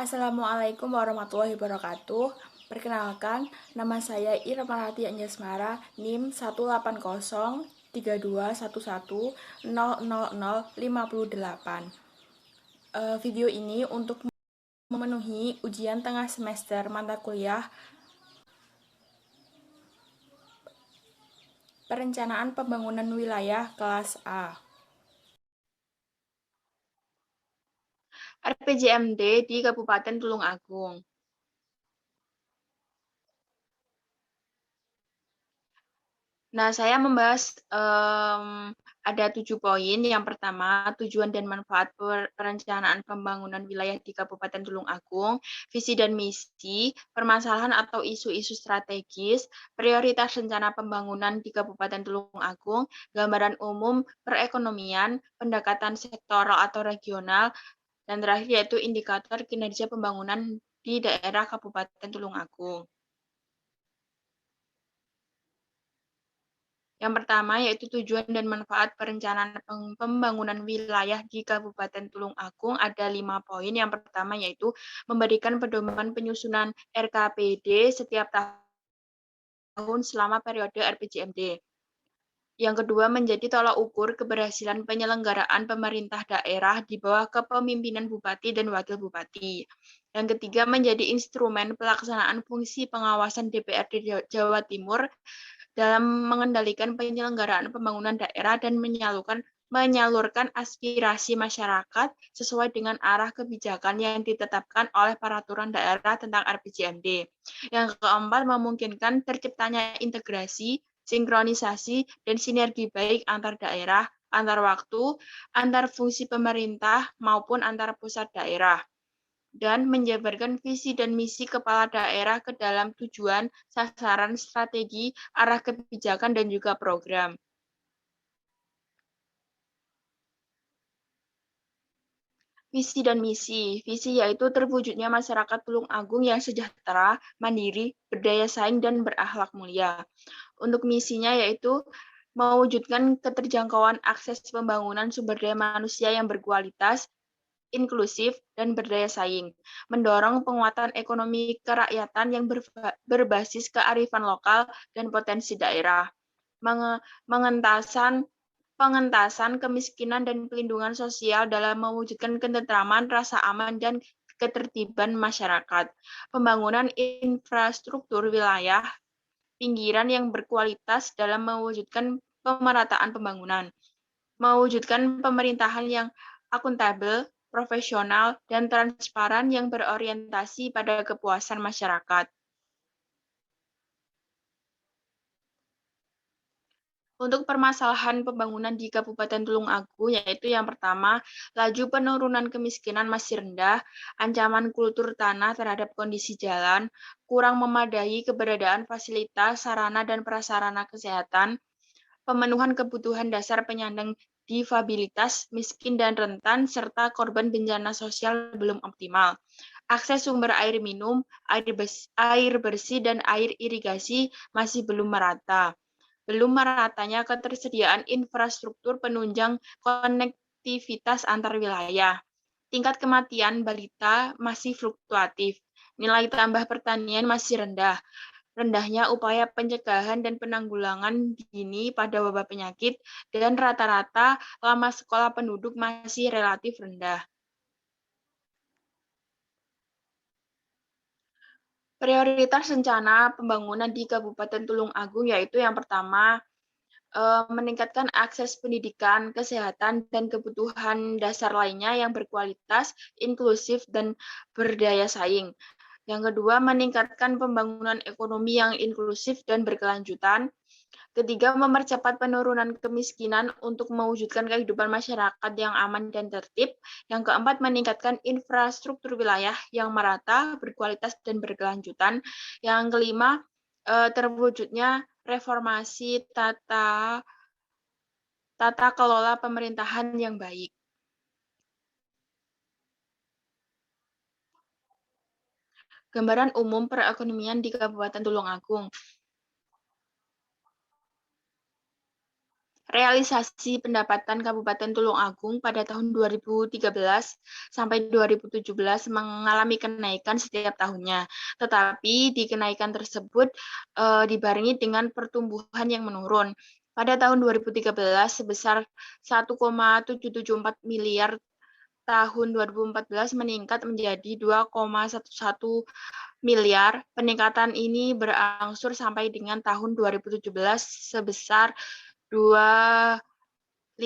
Assalamualaikum warahmatullahi wabarakatuh. Perkenalkan, nama saya Irma Anjasmara, NIM 1803211000058. Video ini untuk memenuhi ujian tengah semester mata kuliah Perencanaan Pembangunan Wilayah kelas A. RPJMD di Kabupaten Tulungagung. Nah, saya membahas ada 7 poin. Yang pertama, tujuan dan manfaat perencanaan pembangunan wilayah di Kabupaten Tulungagung, visi dan misi, permasalahan atau isu-isu strategis, prioritas rencana pembangunan di Kabupaten Tulungagung, gambaran umum perekonomian, pendekatan sektoral atau regional, dan terakhir yaitu indikator kinerja pembangunan di daerah Kabupaten Tulungagung. Yang pertama yaitu tujuan dan manfaat perencanaan pembangunan wilayah di Kabupaten Tulungagung ada 5 poin. Yang pertama yaitu memberikan pedoman penyusunan RKPD setiap tahun selama periode RPJMD. Yang kedua, menjadi tolak ukur keberhasilan penyelenggaraan pemerintah daerah di bawah kepemimpinan Bupati dan Wakil Bupati. Yang ketiga, menjadi instrumen pelaksanaan fungsi pengawasan DPRD Jawa Timur dalam mengendalikan penyelenggaraan pembangunan daerah dan menyalurkan aspirasi masyarakat sesuai dengan arah kebijakan yang ditetapkan oleh peraturan daerah tentang RPJMD. Yang keempat, memungkinkan terciptanya integrasi, sinkronisasi, dan sinergi baik antar daerah, antar waktu, antar fungsi pemerintah, maupun antar pusat daerah, dan menjabarkan visi dan misi kepala daerah ke dalam tujuan, sasaran, strategi, arah kebijakan, dan juga program. Visi dan misi. Visi yaitu terwujudnya masyarakat Tulungagung yang sejahtera, mandiri, berdaya saing, dan berakhlak mulia. Untuk misinya yaitu mewujudkan keterjangkauan akses pembangunan sumber daya manusia yang berkualitas, inklusif, dan berdaya saing, mendorong penguatan ekonomi kerakyatan yang berbasis kearifan lokal dan potensi daerah, pengentasan kemiskinan dan pelindungan sosial dalam mewujudkan ketentraman, rasa aman, dan ketertiban masyarakat, pembangunan infrastruktur wilayah pinggiran yang berkualitas dalam mewujudkan pemerataan pembangunan, mewujudkan pemerintahan yang akuntabel, profesional, dan transparan yang berorientasi pada kepuasan masyarakat. Untuk permasalahan pembangunan di Kabupaten Tulungagung, yaitu yang pertama, laju penurunan kemiskinan masih rendah, ancaman kultur tanah terhadap kondisi jalan, kurang memadai keberadaan fasilitas, sarana, dan prasarana kesehatan, pemenuhan kebutuhan dasar penyandang difabilitas, miskin dan rentan, serta korban bencana sosial belum optimal. Akses sumber air minum, air bersih, dan air irigasi masih belum merata. Belum meratanya ketersediaan infrastruktur penunjang konektivitas antar wilayah. Tingkat kematian balita masih fluktuatif. Nilai tambah pertanian masih rendah. Rendahnya upaya pencegahan dan penanggulangan dini pada wabah penyakit, dan rata-rata lama sekolah penduduk masih relatif rendah. Prioritas rencana pembangunan di Kabupaten Tulungagung yaitu yang pertama, meningkatkan akses pendidikan, kesehatan, dan kebutuhan dasar lainnya yang berkualitas, inklusif, dan berdaya saing. Yang kedua, meningkatkan pembangunan ekonomi yang inklusif dan berkelanjutan. Ketiga, mempercepat penurunan kemiskinan untuk mewujudkan kehidupan masyarakat yang aman dan tertib. Yang keempat, meningkatkan infrastruktur wilayah yang merata, berkualitas, dan berkelanjutan. Yang kelima, terwujudnya reformasi tata kelola pemerintahan yang baik. Gambaran umum perekonomian di Kabupaten Tulungagung. realisasi pendapatan Kabupaten Tulungagung pada tahun 2013 sampai 2017 mengalami kenaikan setiap tahunnya. Tetapi di kenaikan tersebut dibarengi dengan pertumbuhan yang menurun. Pada tahun 2013 sebesar 1,774 miliar, tahun 2014 meningkat menjadi 2,11 miliar. Peningkatan ini berangsur sampai dengan tahun 2017 sebesar 2,598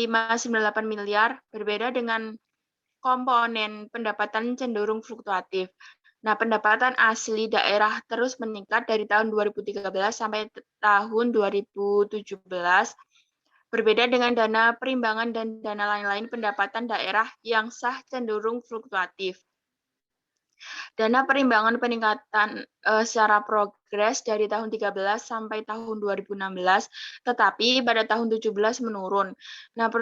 miliar, berbeda dengan komponen pendapatan cenderung fluktuatif. Nah, pendapatan asli daerah terus meningkat dari tahun 2013 sampai tahun 2017. Berbeda dengan dana perimbangan dan dana lain-lain, pendapatan daerah yang sah cenderung fluktuatif. Dana perimbangan peningkatan secara progres dari tahun 13 sampai tahun 2016, tetapi pada tahun 17 menurun. Nah,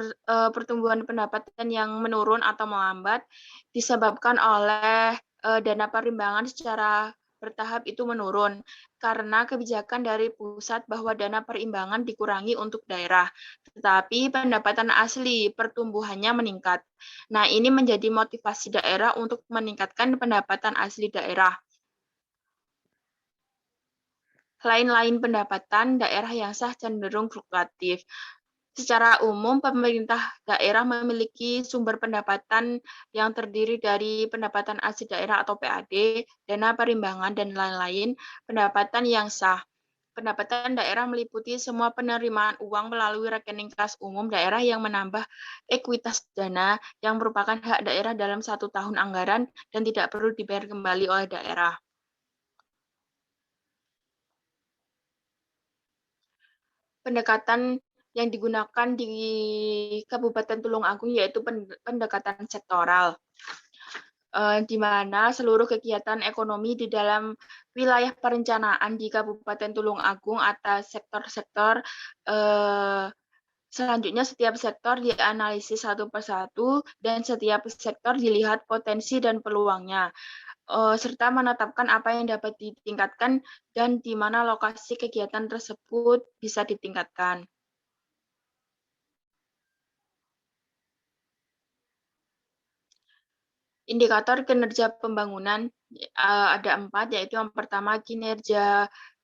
pertumbuhan pendapatan yang menurun atau melambat disebabkan oleh dana perimbangan secara bertahap itu menurun karena kebijakan dari pusat bahwa dana perimbangan dikurangi untuk daerah, tetapi pendapatan asli pertumbuhannya meningkat. Nah, ini menjadi motivasi daerah untuk meningkatkan pendapatan asli daerah. Lain-lain pendapatan daerah yang sah cenderung fluktuatif. Secara umum, pemerintah daerah memiliki sumber pendapatan yang terdiri dari pendapatan asli daerah atau PAD, dana perimbangan, dan lain-lain. Pendapatan yang sah. Pendapatan daerah meliputi semua penerimaan uang melalui rekening kas umum daerah yang menambah ekuitas dana yang merupakan hak daerah dalam 1 tahun anggaran dan tidak perlu dibayar kembali oleh daerah. Pendekatan yang digunakan di Kabupaten Tulungagung yaitu pendekatan sektoral, di mana seluruh kegiatan ekonomi di dalam wilayah perencanaan di Kabupaten Tulungagung atas sektor-sektor. Selanjutnya, setiap sektor dianalisis satu persatu dan setiap sektor dilihat potensi dan peluangnya, serta menetapkan apa yang dapat ditingkatkan dan di mana lokasi kegiatan tersebut bisa ditingkatkan. Indikator kinerja pembangunan ada 4, yaitu yang pertama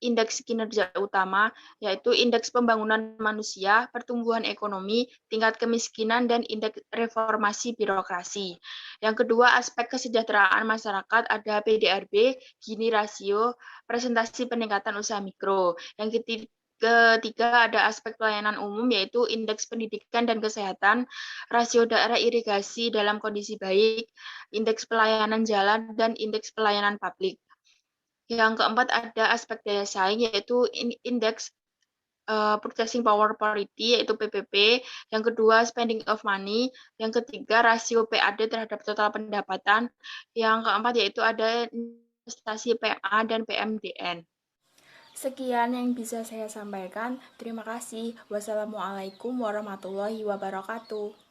indeks kinerja utama, yaitu indeks pembangunan manusia, pertumbuhan ekonomi, tingkat kemiskinan, dan indeks reformasi birokrasi. Yang kedua, aspek kesejahteraan masyarakat ada PDRB, Gini rasio, presentasi peningkatan usaha mikro. Yang ketiga ada aspek pelayanan umum, yaitu indeks pendidikan dan kesehatan, rasio daerah irigasi dalam kondisi baik, indeks pelayanan jalan, dan indeks pelayanan publik. Yang keempat ada aspek daya saing, yaitu indeks purchasing power parity, yaitu PPP. Yang kedua spending of money. Yang ketiga rasio PAD terhadap total pendapatan. Yang keempat yaitu ada investasi PMA dan PMDN. Sekian yang bisa saya sampaikan. Terima kasih. Wassalamualaikum warahmatullahi wabarakatuh.